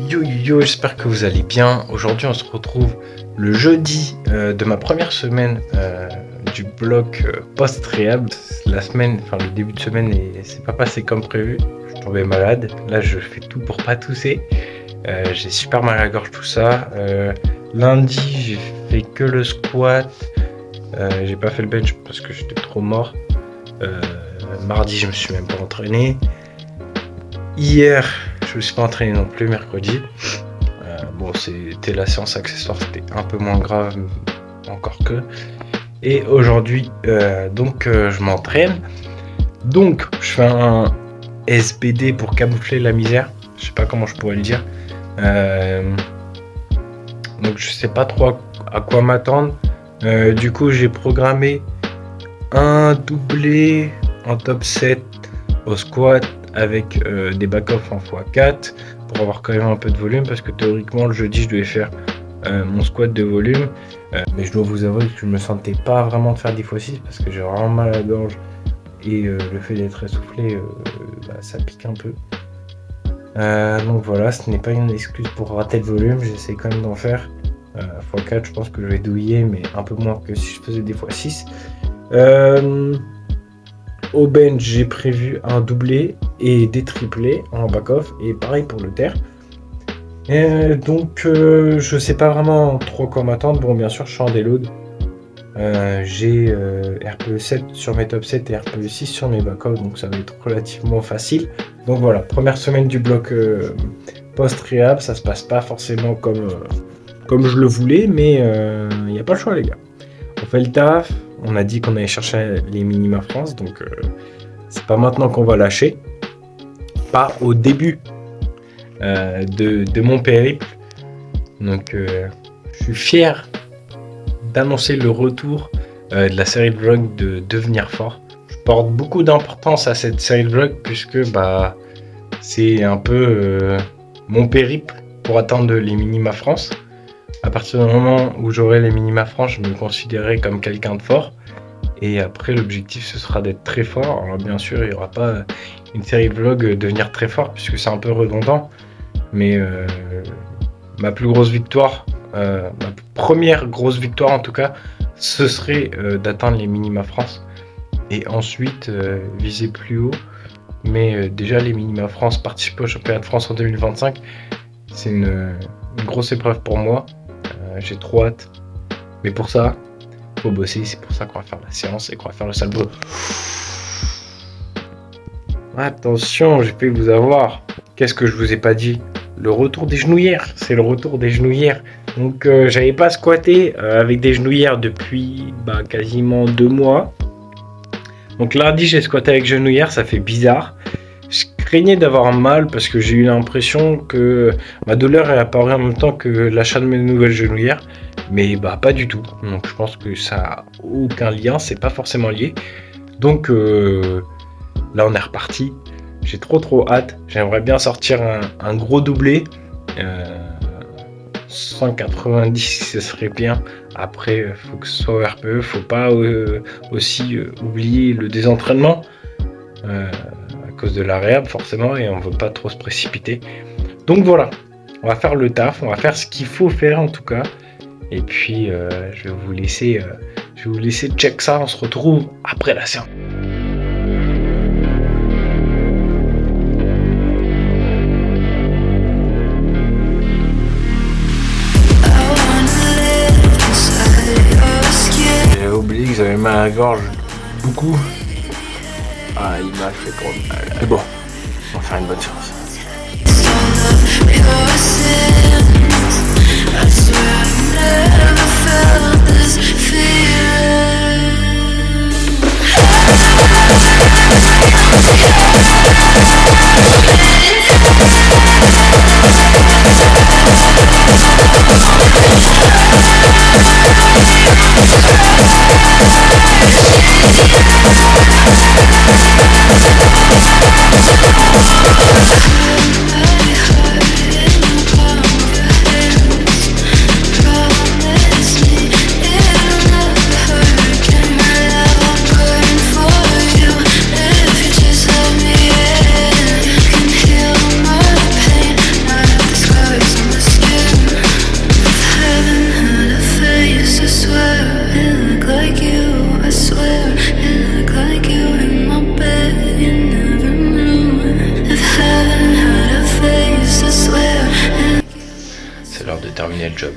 Yo yo yo, j'espère que vous allez bien. Aujourd'hui on se retrouve le jeudi de ma première semaine du bloc post-réhab. La semaine, enfin le début de semaine c'est pas passé comme prévu. Je suis tombé malade. Là je fais tout pour pas tousser. J'ai super mal à la gorge, tout ça. Lundi j'ai fait que le squat. J'ai pas fait le bench parce que j'étais trop mort. Mardi je me suis même pas entraîné. Hier je me suis pas entraîné non plus, mercredi. Bon, c'était la séance accessoire, c'était un peu moins grave encore que. Et aujourd'hui, je m'entraîne. Donc, je fais un SBD pour camoufler la misère. Je sais pas comment je pourrais le dire. Donc, je sais pas trop à quoi m'attendre. Du coup, j'ai programmé un doublé en top 7 au squat avec des back-off en x4 pour avoir quand même un peu de volume, parce que théoriquement le jeudi je devais faire mon squat de volume, mais je dois vous avouer que je me sentais pas vraiment de faire 10x6 parce que j'ai vraiment mal à la gorge et le fait d'être essoufflé ça pique un peu. Donc voilà, ce n'est pas une excuse pour rater le volume, j'essaie quand même d'en faire. x4 je pense que je vais douiller, mais un peu moins que si je faisais des x6. Au bench, j'ai prévu un doublé et des triplés en back-off, et pareil pour le terre. Je sais pas vraiment trop quoi m'attendre. Bon, bien sûr, je suis en déload. J'ai RPE 7 sur mes top 7 et RPE 6 sur mes back-off, donc ça va être relativement facile. Donc voilà, première semaine du bloc post-réhab, ça se passe pas forcément comme je le voulais, mais il n'y a pas le choix, les gars. On fait le taf. On a dit qu'on allait chercher les minima France, donc c'est pas maintenant qu'on va lâcher. Pas au début de mon périple. Donc je suis fier d'annoncer le retour de la série de vlogs de Devenir Fort. Je porte beaucoup d'importance à cette série de vlogs puisque c'est un peu mon périple pour atteindre les minima France. À partir du moment où j'aurai les minima France, je me considérerai comme quelqu'un de fort. Et après, l'objectif, ce sera d'être très fort. Alors bien sûr, il n'y aura pas une série de vlogs devenir très fort, puisque c'est un peu redondant. Mais ma plus grosse victoire, ma première grosse victoire en tout cas, ce serait d'atteindre les minima France. Et ensuite, viser plus haut. Mais déjà, les minima France, participer au championnat de France en 2025, c'est une grosse épreuve pour moi. J'ai trop hâte, mais pour ça faut bosser, c'est pour ça qu'on va faire la séance et qu'on va faire le salvo. Attention, j'ai pu vous avoir. Qu'est-ce que je vous ai pas dit? Le retour des genouillères, c'est le retour des genouillères. Donc j'avais pas squatté avec des genouillères depuis quasiment 2 mois. Donc lundi j'ai squatté avec genouillères, ça fait bizarre. Je craignais d'avoir mal parce que j'ai eu l'impression que ma douleur est apparue en même temps que l'achat de mes nouvelles genouillères, mais pas du tout. Donc je pense que ça n'a aucun lien, c'est pas forcément lié. Donc là on est reparti. J'ai trop hâte. J'aimerais bien sortir un gros doublé. 190 ce serait bien. Après faut que ce soit au RPE, faut pas aussi oublier le désentraînement. À cause de la réhab forcément, et on veut pas trop se précipiter. Donc voilà, on va faire le taf, on va faire ce qu'il faut faire en tout cas. Et puis je vais vous laisser check ça. On se retrouve après la séance. J'avais oublié que j'avais mal à la gorge beaucoup. Ah, il m'a fait trop mal. Mais bon, on va faire une bonne séance. terminer le job.